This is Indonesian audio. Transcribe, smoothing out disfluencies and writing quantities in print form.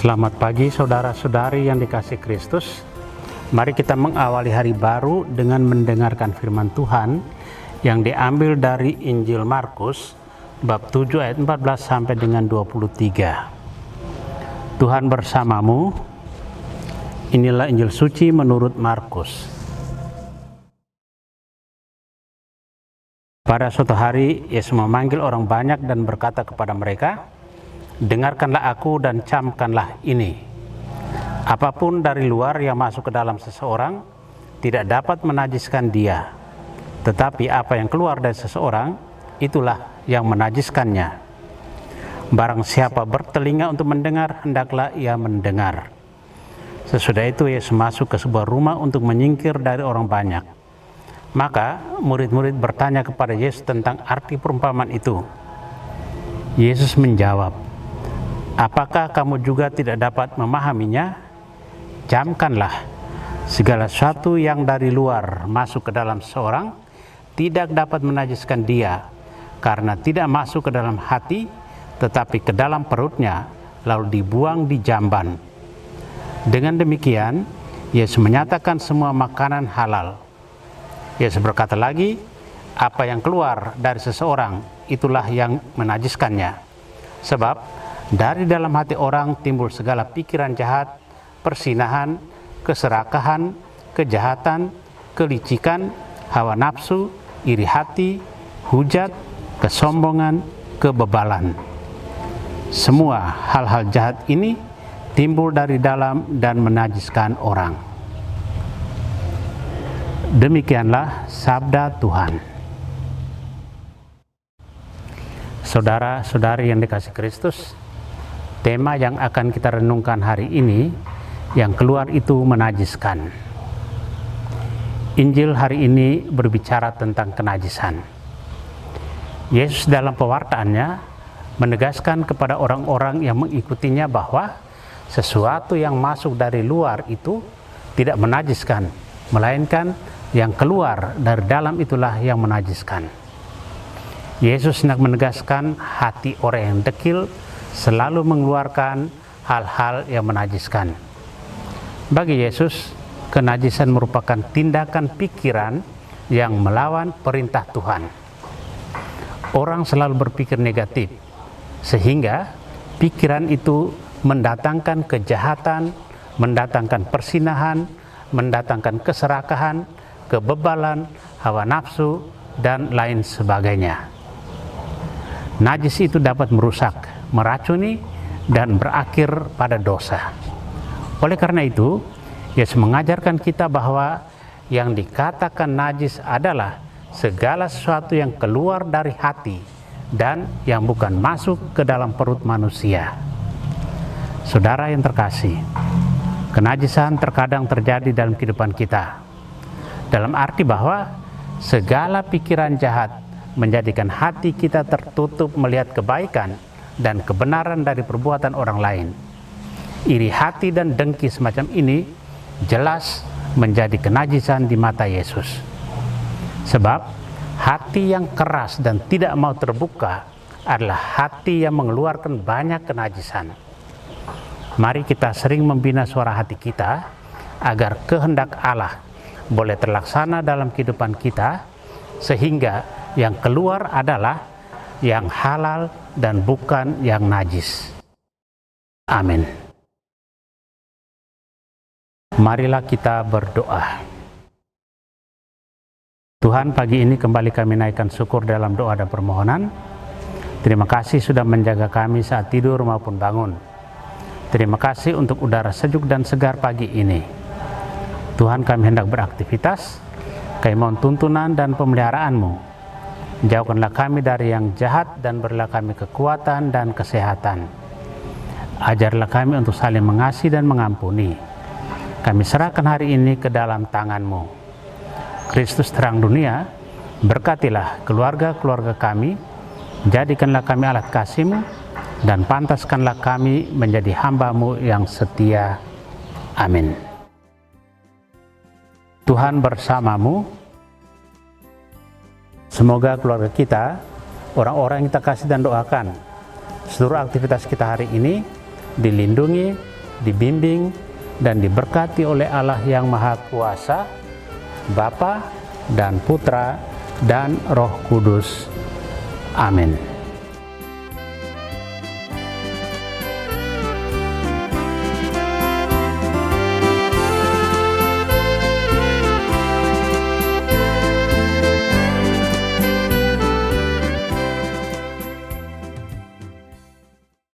Selamat pagi saudara-saudari yang dikasihi Kristus. Mari kita mengawali hari baru dengan mendengarkan firman Tuhan yang diambil dari Injil Markus bab 7 ayat 14 sampai dengan 23. Tuhan bersamamu. Inilah Injil suci menurut Markus. Pada suatu hari Yesus memanggil orang banyak dan berkata kepada mereka, "Dengarkanlah aku dan camkanlah ini. Apapun dari luar yang masuk ke dalam seseorang tidak dapat menajiskan dia. Tetapi apa yang keluar dari seseorang, itulah yang menajiskannya. Barang siapa bertelinga untuk mendengar, hendaklah ia mendengar." Sesudah itu Yesus masuk ke sebuah rumah untuk menyingkir dari orang banyak. Maka murid-murid bertanya kepada Yesus tentang arti perumpamaan itu. Yesus menjawab, "Apakah kamu juga tidak dapat memahaminya? Camkanlah, segala sesuatu yang dari luar masuk ke dalam seorang tidak dapat menajiskan dia, karena tidak masuk ke dalam hati, tetapi ke dalam perutnya, lalu dibuang di jamban." Dengan demikian, Yesus menyatakan semua makanan halal. Yesus berkata lagi, apa yang keluar dari seseorang, itulah yang menajiskannya. Sebab dari dalam hati orang timbul segala pikiran jahat, persinahan, keserakahan, kejahatan, kelicikan, hawa nafsu, iri hati, hujat, kesombongan, kebebalan. Semua hal-hal jahat ini timbul dari dalam dan menajiskan orang. Demikianlah sabda Tuhan. Saudara-saudari yang dikasihi Kristus, tema yang akan kita renungkan hari ini, yang keluar itu menajiskan. Injil hari ini berbicara tentang kenajisan. Yesus dalam pewartaannya menegaskan kepada orang-orang yang mengikutinya bahwa sesuatu yang masuk dari luar itu tidak menajiskan, melainkan yang keluar dari dalam itulah yang menajiskan. Yesus hendak menegaskan hati orang yang dekil selalu mengeluarkan hal-hal yang menajiskan. Bagi Yesus, kenajisan merupakan tindakan pikiran yang melawan perintah Tuhan. Orang selalu berpikir negatif, sehingga pikiran itu mendatangkan kejahatan, mendatangkan persinahan, mendatangkan keserakahan, kebebalan, hawa nafsu, dan lain sebagainya. Najis itu dapat merusak, meracuni, dan berakhir pada dosa. Oleh karena itu, Yesus mengajarkan kita bahwa yang dikatakan najis adalah segala sesuatu yang keluar dari hati dan yang bukan masuk ke dalam perut manusia. Saudara yang terkasih, kenajisan terkadang terjadi dalam kehidupan kita. Dalam arti bahwa segala pikiran jahat menjadikan hati kita tertutup melihat kebaikan dan kebenaran dari perbuatan orang lain. Iri hati dan dengki semacam ini jelas menjadi kenajisan di mata Yesus. Sebab hati yang keras dan tidak mau terbuka adalah hati yang mengeluarkan banyak kenajisan. Mari kita sering membina suara hati kita agar kehendak Allah boleh terlaksana dalam kehidupan kita, sehingga yang keluar adalah yang halal dan bukan yang najis. Amin. Marilah kita berdoa. Tuhan, pagi ini kembali kami naikkan syukur dalam doa dan permohonan. Terima kasih sudah menjaga kami saat tidur maupun bangun. Terima kasih untuk udara sejuk dan segar pagi ini. Tuhan, kami hendak beraktivitas, kami mohon tuntunan dan pemeliharaan-Mu. Jauhkanlah kami dari yang jahat dan berilah kami kekuatan dan kesehatan. Ajarlah kami untuk saling mengasihi dan mengampuni. Kami serahkan hari ini ke dalam tangan-Mu. Kristus terang dunia, berkatilah keluarga-keluarga kami, jadikanlah kami alat kasih-Mu, dan pantaskanlah kami menjadi hamba-Mu yang setia. Amin. Tuhan bersamamu. Semoga keluarga kita, orang-orang yang kita kasih dan doakan, seluruh aktivitas kita hari ini dilindungi, dibimbing, dan diberkati oleh Allah yang Maha Kuasa, Bapa dan Putra dan Roh Kudus. Amin.